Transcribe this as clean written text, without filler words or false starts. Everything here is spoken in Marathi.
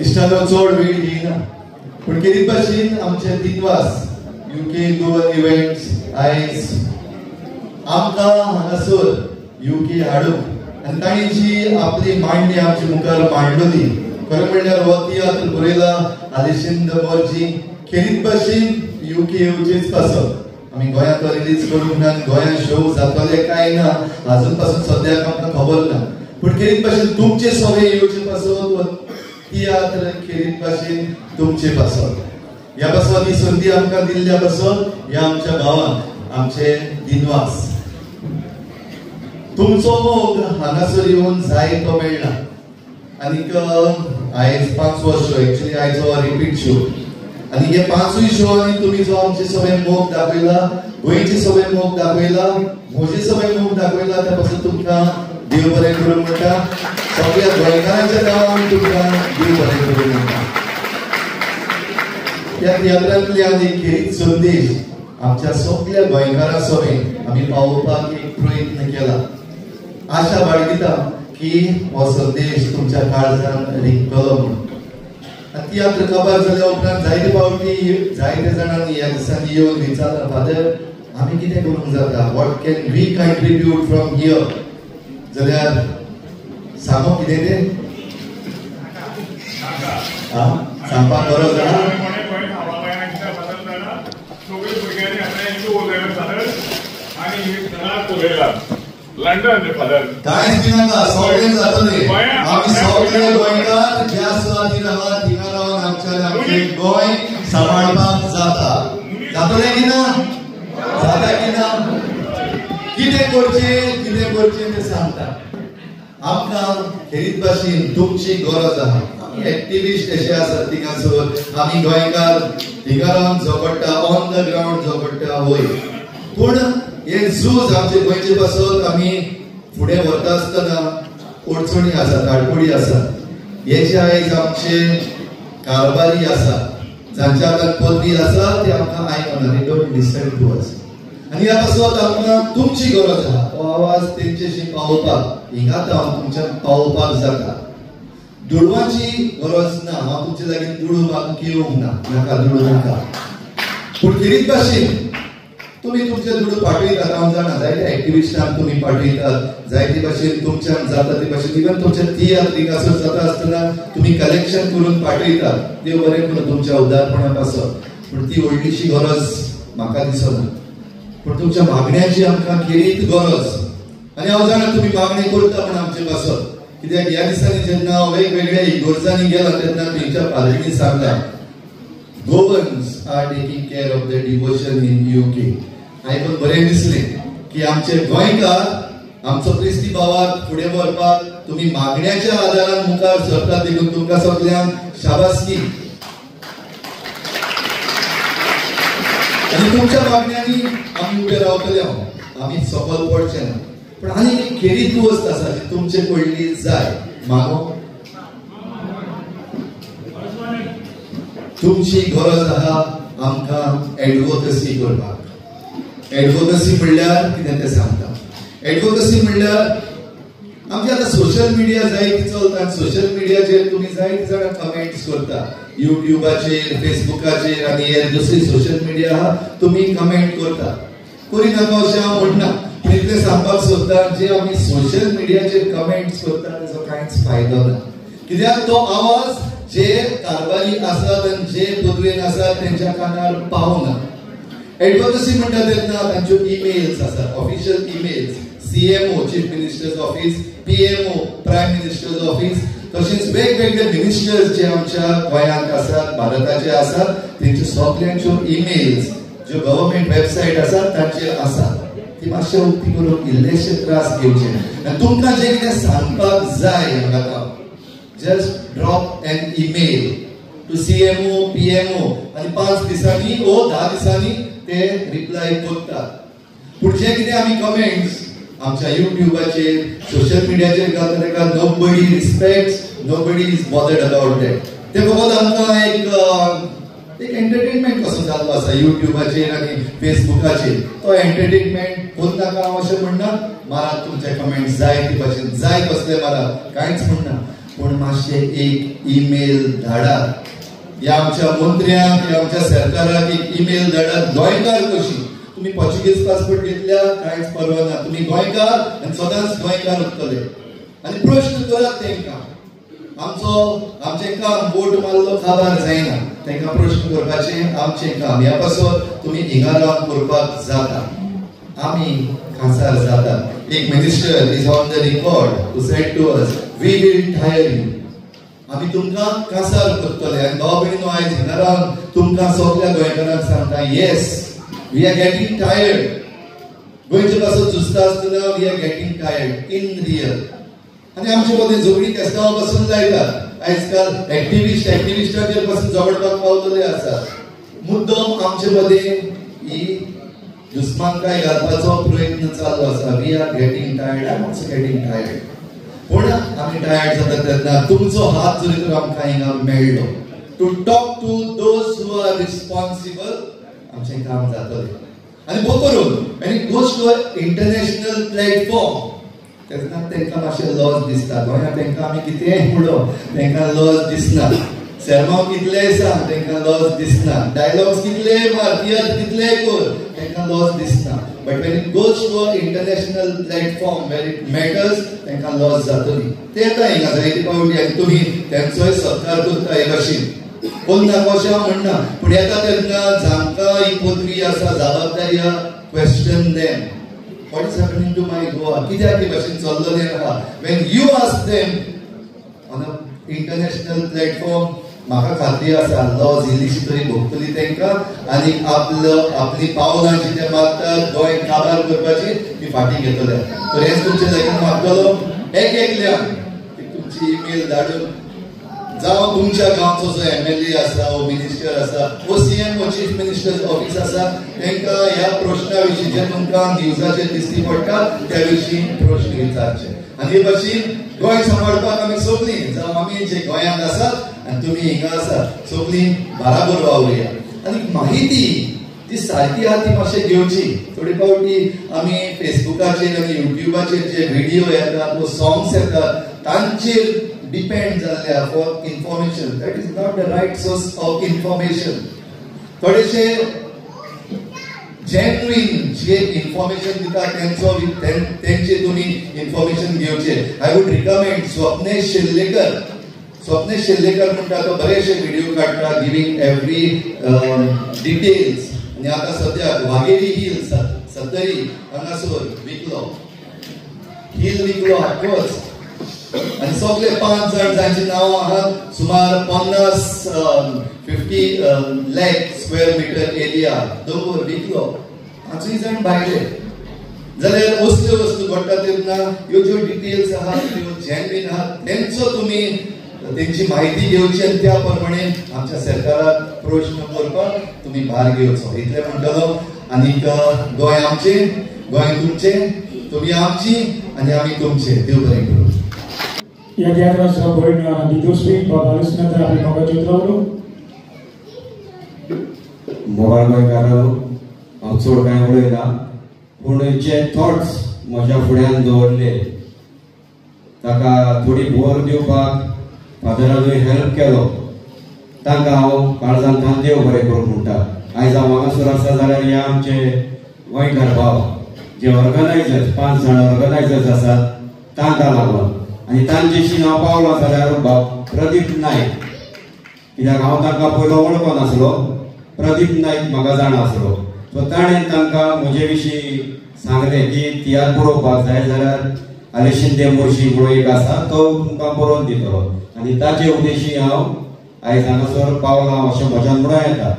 इश्टानो चड वेळ घेयना पूण कितें भाशेन आमचे दिनवास यूके गोवन इव्हेंट्स आयज आमकां हांगासर यूके हाडूंक आनी तांणी जी आपली मांडणी आमचे मुखार मांडलोली खरें म्हणल्यार हो तियात्र बरयला आलिशिंद मोर्जी खेरीत भाशेन यूके येवचेच पासत आमी गोंयांत रिलीज करूंक ना गोंयांत शो जातले काय ना अजून पासून सद्याक आमकां खबर ना पूण खेरीत भाशेन तुमचे सगळे येवचे पासत तियात्र खेरीत भाशेन तुमचे पासत ह्या पासत ही संदी आमकां दिल्ल्या पासत ह्या आमच्या गांवांत आमचे दिनवास तुमचो मोग हांगासर येवन जायतो मेळना आनीक आयज 5 वर्ष एक्चुअली आयज हो रिपीट शो आनी हे 5 शोनी तुमी जो आमचे सगळे मोग दाखयला गोंयचे सगळे मोग दाखयला म्हजे सगळे मोग दाखयला त्या पासून तुमकां देव बरें करूं म्हणटा सगळ्या गोंयकारांच्या नांवान तुमकां देव बरें करूं म्हणटा त्या तियात्रांतल्यान एक खेरीत संदेश आमच्या सगळ्या गोंयकारां समेत आमी पावोवपाक एक प्रयत्न केला आशा बाळगिता की हो संदेश तुमच्या काळजांत रिगतलो म्हणून तियात्र काबार जाल्या उपरांत जायते फावटी जायते जाणांनी ह्या दिसांनी येवन विचारता फादर आमी कितें करूंक जाता what can we contribute from here जाल्यार सांगो कितें तें सांगपाक गरज आहा लंडन फादर कांयच भिनाका सगळें जातलें आमी सगळे गोंयकार ज्या सुवातीर आहा थिंगा रावन आमचें गोंय सांबाळपाक जातलें की ना जाता की ना कितें करचें तें सांगता आमकां खेरीत भाशेन तुमची गरज आहा एक्टिविस्ट अशे आसात थिंगासर आमी गोंयकार थिंगा रावन झगडटा ऑन द ग्राउंड झगडटा वयर पूण हे झूज आमचे गोंयचे पासत आमी फुडें व्हरता आसतना अडचणी आसात आडखळी आसात हे जे आयज आमचे कारभारी आसात जांच्या हातांत पदवी आसा ते आमकां आयकना they don't listen to us आनी ह्या पासत आमकां तुमची गरज आहा हो आवाज तेंचेशी पावोवपाक हिंगा तुमच्या पावोवपाक जाता दुडवांची गरज ना हांव तुमचे लागीं दुडू म्हाका येवंक नाका दुडू नाका पूण खेरीत भाशेन तुम्ही तुमचे दुडू पाठयतात हांव जाणा जायते एक्टिविस्टांक तुमी पाठयतात जायते भाशेन तुमच्यान जाता ते भाशेन इवन तुमच्या तियात्रिकासर जाता आसतना तुमी कलेक्शन करून पाठयतात देव बरें करून तुमच्या उदारपणाक आसत पूण ती व्हडलीशी गरज म्हाका दिसना पूण तुमच्या मागण्याची आमकां खेरीत गरज आनी हांव जाणा तुमी मागणी करता म्हण आमचे पासत कित्याक ह्या दिसांनी जेन्ना हांव वेगवेगळ्या इगोर्जांनी गेला तेन्ना तेंच्या पालकीनी सांगला Goans are taking care of the devotion in UK आयकून बरें दिसलें की आमचे गोंयकार आमचो क्रिस्ती भावाक फुडें व्हरपाक तुमी मागण्याच्या आदारान मुखार सरतात देखून तुमकां सगळ्यांक शाबासकी आनी तुमच्या मागण्यांनी आमी उबे रावतले आमी सकल पडचे ना पूण आनी एक खेरीत वस्त आसा जी तुमचे पडली जाय मागो तुमची गरज आहा आमकां एडवोकसी करपाक एडवोकसी म्हणल्यार कितें तें सांगता एडवोकसी म्हणल्यार आमचे आतां सोशल मिडिया जायती चलता सोशल मिडियाचेर तुमी जायते जाणां कमेंट्स करता युट्यूबाचेर फेसबुकाचेर आनी हेर दुसरी सोशल मिडिया आहा तुमी कमेंट करता करी नाका अशें हांव म्हणना पूण इतलें सांगपाक सोदता जे आमी सोशल मिडियाचेर कमेंट्स करता ताचो कांयच फायदो ना कित्याक तो आवाज जे कारभारी आसात आनी जे पदवेन आसात तेंच्या कानार पावना एडवोकसी म्हणटा तेन्ना तांच्यो ईमेल्स आसात official emails CMO chief minister's office PMO prime minister's office तशेंच वेगवेगळे मिनिस्टर्स जे आमच्या गोंयांत आसात भारताचे आसात तेंच्यो सगळ्यांच्यो ईमेल्स ज्यो गव्हर्नमेंट वेबसायट आसात तांचेर आसात ती मातशें उक्ती करून इल्लेशे त्रास घेवचे आनी तुमकां जें कितें सांगपाक जाय हांगा just drop an email to CMO PMO आनी 5 दिसांनी ओ 10 दिसांनी ते रिप्लाय करतात पूण जे कितें आमी कमेंट्स आमच्या युट्यूबाचेर सोशल मिडियाचेर घालता तेका nobody respects nobody is bothered about that ते फकत आमकां एक एंटरटेनमेंट कसो जाल्लो आसा युट्यूबाचेर आनी फेसबुकाचेर तो एंटरटेनमेंट कोण नाका हांव अशें म्हणना मारात तुमचे कमेंट्स जाय ते भाशेन जाय कसले मारात कांयच म्हणना पूण मातशे एक ईमेल धाडात, ह्या आमच्या मंत्र्यांक, ह्या आमच्या सरकाराक एक ईमेल धाडात, गोंयकार कशी. तुम्ही पोर्चुगीज पासपोर्ट घेतल्या कांयच परवा ना, तुम्ही गोंयकार आनी सदांच गोंयकार उरतले. आनी प्रश्न करात तांकां. आमचें काम वोट मारलो काबार जायना, तांकां प्रश्न करपाचें आमचें काम. ह्या पासून तुमी हिंगा रावन करपाक जाता, आमी खासार जाता. एक minister is on the record who said to us, we will tire you. आमी तुमकां कासार करतले. आनी भाव भयणीनो, आयज हिंगा रावन तुमकां सगळ्या गोंयकारांक सांगता, yes, we are getting tired. गोंयचे पासून झुजता आसतना we are getting tired in real. आनी आमचे मदीं झगडी केस्तांव पासून लायतात. आयज काल एक्टिविस्टाचेर पासून झगडपाक पावलेले आसात. मुद्दम आमचे मदीं ही दुस्मानकाय घालपाचो प्रयत्न चालू आसा. We are getting tired, I am also getting tired. पूण आमी टायर्ड जाता तेन्ना तुमचो हात जरी तर आमकां हिंगा मेळ्ळो to talk to those who are responsible, आमचें काम जातलें. आनी भोव करून when it goes to international platform तेन्ना तांकां मातशे लॉस दिसता. गोंयांत तांकां आमी कितेंय म्हणलो तांकां लॉस दिसना. शर्माव कितलेय सांग तांकां लॉस दिसना. डायलॉग्स कितलेय मार, तियात्र कितलेय कर, तांकां लॉस दिसना. But when it goes to a international platform वेर इट मॅटर्स, तांकां लॉस जातली. ते येता हिंगा जायते पावटी आनी तुमी तांचोय सत्कार करता हे भाशेन. कोण नाकोशें हांव म्हणना, पूण येता तेन्ना जांकां ही पदवी आसा, जबाबदारी आहा, question them. What is happening to my Goa? कित्याक हे भाशेन चल्ललें आहा? When you ask them on a international platform, म्हाका खात्री आसा लॉज इल्लीशी तरी भोगतली तांकां. आनी आपली पावलां जी ते मारतात गोंय काबार करपाची ती फाटीं घेतले. तर हेच तुमचे जाग्यार मागतलो एकल्याक तुमची ईमेल धाडून, जावं तुमच्या गांवचो जो MLA आसा, वो मिनिस्टर आसा, वो CM वो चीफ मिनिस्टर ऑफिस आसा, तांकां ह्या प्रश्ना विशीं जे तुमकां न्यूजाचेर दिश्टी पडटा त्या विशीं प्रश्न विचारचे. आनी हे भाशेन गोंय सांबाळपाक आमी सगळीं, जावं आमी जे गोंयांत आसात आनी तुमी हिंगा आसात, सगळीं बाराबर वावुरया. आनी माहिती ती सारकी आहा ती मातशें घेवची. थोडी फावटी आमी फेसबुकाचेर आनी युट्यूबाचेर जे व्हिडिओ येतात, वो सॉंग्स येतात, तांचेर डिपेंड जाल्ले for information. That is not the right source of information. थोडेशे जेन्युइन जे इन्फॉर्मेशन दिता तेंचे तुमी इन्फॉर्मेशन घेवचे. I would recommend Swapnesh Shellekar म्हणटा तो बरेशे व्हिडिओ काडटा, गिविंग एवरी डिटेल्स. आनी आतां सद्याक वाघेरी हिल सत्तरी हांगासर हिल विकलो हाडकोच. आनी सगळे 5 जाण जांची नांवां आहात, सुमार 50 लाख स्क्वेअर मिटर एरिया दोंगर विकलो. 5 जाण भायले. जाल्यार असल्यो वस्तू घडटा तेन्ना ह्यो ज्यो डिटेल्स आहात त्यो जेन्युइन आहात, तेंचो तुमी तेंची म्हायती घेवची आनी त्या प्रमाणे आमच्या सरकाराक प्रश्न करपाक तुमी भार घेवचो. इतलें म्हणटलो. आनीक गोंय आमचें, गोंय तुमचें, तुमी आमची आनी आमी तुमचे. देव बरें करूं. Ya di atas poin diduspi Bapak Lisnat Rabi Moga Citraulu. Mobile गोंयकारो हांव चड कांय उलयना, पूण जे थॉट्स म्हज्या फुड्यान दवरले ताका थोडी भर दिवपाक फादरानूय हेल्प केलो. तांकां हांव काळजांतल्यान देव बरें करूं म्हणटा. आयज हांव हांगासर आसा जाल्यार हे आमचे गोंयकार भाव जे ऑर्गनायझर्स 5 जाण ऑर्गनायझर्स आसात तांकां लागून. आनी तांचेशी हांव पावलो जाल्यार भाव प्रदीप नायक, कित्याक हांव तांकां पयलो वळखो नासलो. प्रदीप नायक म्हाका जाणा आसलो. सो ताणें तांकां म्हजे विशीं सांगलें की तियात्र बरोवपाक जाय जाल्यार आले शिंदे मुर्शी म्हणून एक आसा तो तुमकां बरोवन दितलो. आनी ताचे उद्देशी हांव आयज हांगासर पावलां अशें म्हज्यान म्हणून येता.